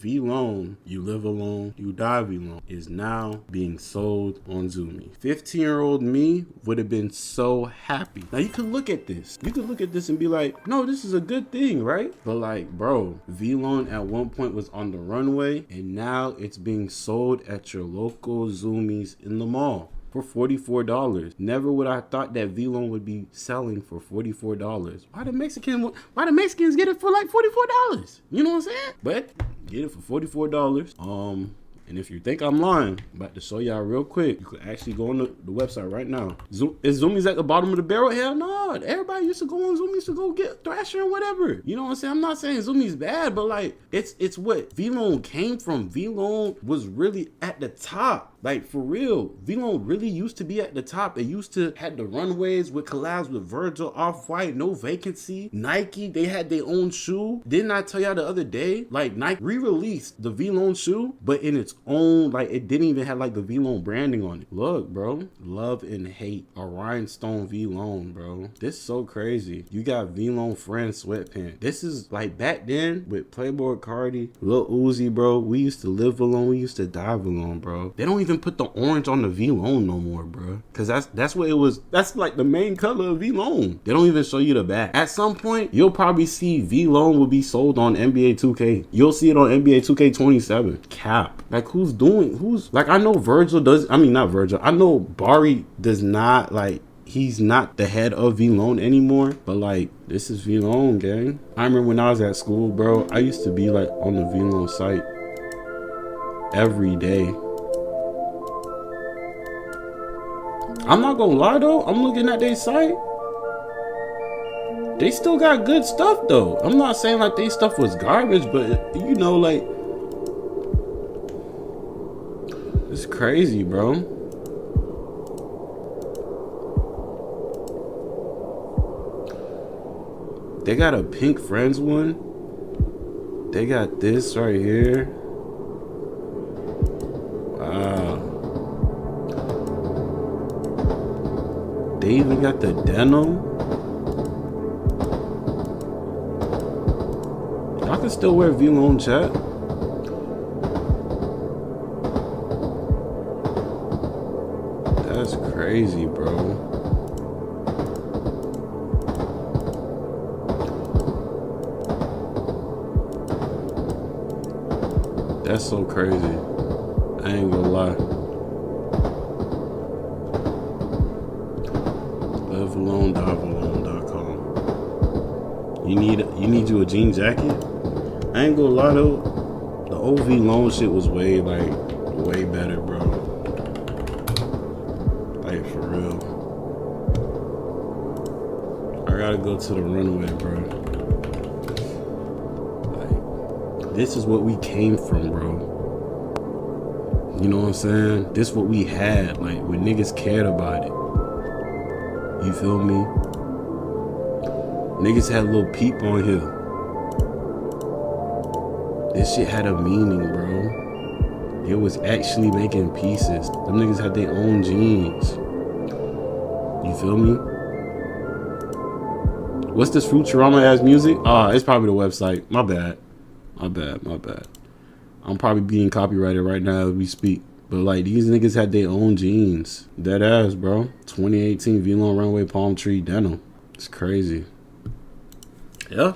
Vlone, You Live Alone, You Die Vlone, is now being sold on Zoomy. 15-year-old me would have been so happy. Now you could look at this. You could look at this and be like, no, this is a good thing, right? But like, bro, Vlone at one point was on the runway and now it's being sold at your local Zoomies in the mall for $44. Never would I thought that Vlone would be selling for $44. Why the Mexicans get it for like $44? You know what I'm saying? But get it for $44. And if you think I'm lying, I'm about to show y'all real quick. You could actually go on the website right now. Is Zoomies at the bottom of the barrel? Hell no. Everybody used to go on Zoomies to go get Thrasher and whatever. You know what I'm saying? I'm not saying Zoomies bad, but like it's what Vlone came from. Vlone was really at the top. Like, for real, Vlone really used to be at the top. It used to had the runways with collabs with Virgil, Off-White, No Vacancy, Nike. They had their own shoe. Didn't I tell y'all the other day? Like, Nike re-released the Vlone shoe, but in its own, like, it didn't even have, like, the Vlone branding on it. Look, bro. Love and hate. A rhinestone Vlone, bro. This is so crazy. You got Vlone Friends sweatpants. This is, like, back then with Playboy Cardi, Lil Uzi, bro. We used to live Vlone. We used to die Vlone, bro. They don't even put the orange on the Vlone no more, bro, because that's what it was. That's like the main color of Vlone. They don't even show you the back. At some point you'll probably see Vlone will be sold on NBA 2K. You'll see it on NBA 2K27. Cap. Like, who's like, I know Virgil does, I mean, not Virgil, I know Bari does not, like, he's not the head of Vlone anymore, but like, this is Vlone, gang. I remember when I was at school, bro, I used to be like on the Vlone site every day. I'm not gonna lie though, I'm looking at their site. They still got good stuff though. I'm not saying like their stuff was garbage, but you know, like, it's crazy, bro. They got a Pink Friends one. They got this right here. Wow. They even got the denim. Y'all can still wear Vlone, chat. That's crazy, bro. That's so crazy. I ain't gonna lie. LiveAlone.com. You need you a jean jacket? I ain't gonna lie though. The old Vlone shit was way better, bro. Like, for real. I gotta go to the runway, bro. This is what we came from, bro. You know what I'm saying? This is what we had, like, when niggas cared about it. You feel me? Niggas had a little peep on here. This shit had a meaning, bro. It was actually making pieces. Them niggas had their own jeans. You feel me? What's this Futurama ass music? It's probably the website. My bad. I'm probably being copyrighted right now as we speak. But like, these niggas had their own jeans. Dead ass, bro. 2018 Vlone Runway Palm Tree Denim. It's crazy. Yeah.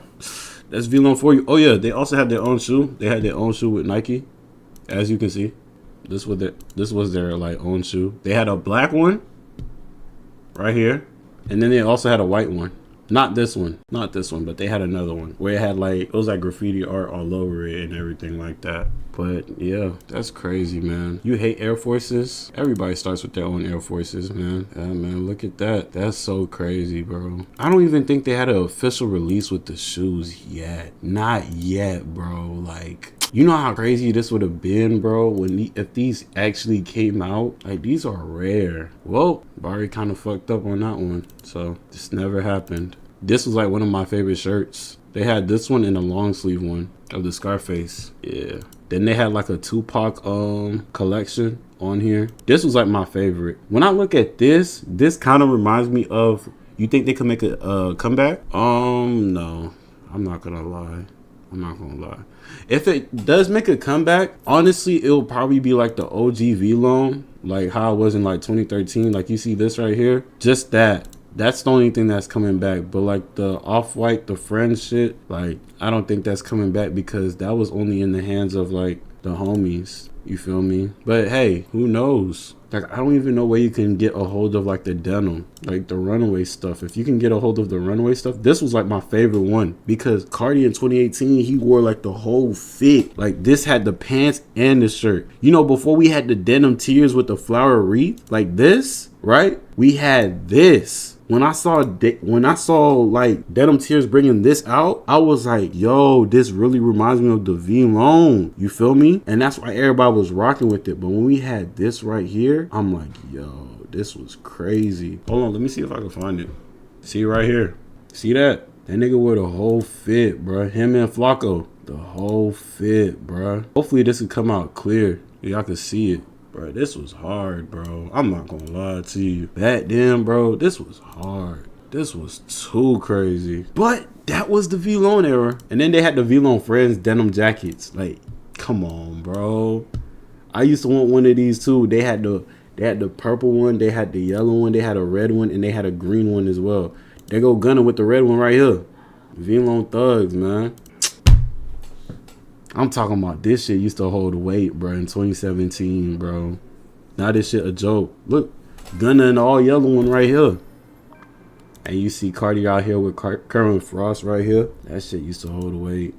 That's Vlone for you. Oh yeah, they also had their own shoe. They had their own shoe with Nike. As you can see. This was their like own shoe. They had a black one. Right here. And then they also had a white one. Not this one, but they had another one where it was like graffiti art all over it and everything like that. But yeah, that's crazy, man. You hate Air Forces? Everybody starts with their own Air Forces, man. Yeah, man, look at that. That's so crazy, bro. I don't even think they had an official release with the shoes yet. Not yet, bro. Like, you know how crazy this would have been, bro, if these actually came out? Like, these are rare. Well, Bari kind of fucked up on that one, so this never happened. This was like one of my favorite shirts. They had this one and a long sleeve one of the Scarface. Yeah. Then they had like a Tupac collection on here. This was like my favorite. When I look at this kind of reminds me of, you think they could make a comeback? No, I'm not gonna lie. I'm not gonna lie. If it does make a comeback, honestly, it'll probably be like the OG Vlone, like how it was in like 2013. Like you see this right here, just that. That's the only thing that's coming back. But like the Off-White, the Friends shit, like I don't think that's coming back because that was only in the hands of like the homies. You feel me? But hey, who knows? Like I don't even know where you can get a hold of like the denim, like the runaway stuff. If you can get a hold of the runaway stuff, this was like my favorite one because Cardi in 2018, he wore like the whole fit. Like this had the pants and the shirt. You know, before we had the denim tears with the flower wreath, like this, right? We had this. When I saw like Denim Tears bringing this out, I was like, yo, this really reminds me of the Vlone. You feel me? And that's why everybody was rocking with it. But when we had this right here, I'm like, yo, this was crazy. Hold on, let me see if I can find it. See right here. See that? That nigga wore the whole fit, bro. Him and Flacco. The whole fit, bro. Hopefully this will come out clear. Y'all can see it. Bro, this was hard, bro. I'm not gonna lie to you. Back then, bro, this was hard. This was too crazy. But that was the Vlone era. And then they had the Vlone Friends denim jackets. Like, come on, bro. I used to want one of these too. They had the purple one, they had the yellow one, they had a red one, and they had a green one as well. They go gunning with the red one right here. Vlone Thugs, man. I'm talking about this shit used to hold weight, bro, in 2017, bro. Now this shit a joke. Look, Gunna and the all yellow one right here. And you see Cardi out here with Kerwin Frost right here. That shit used to hold weight.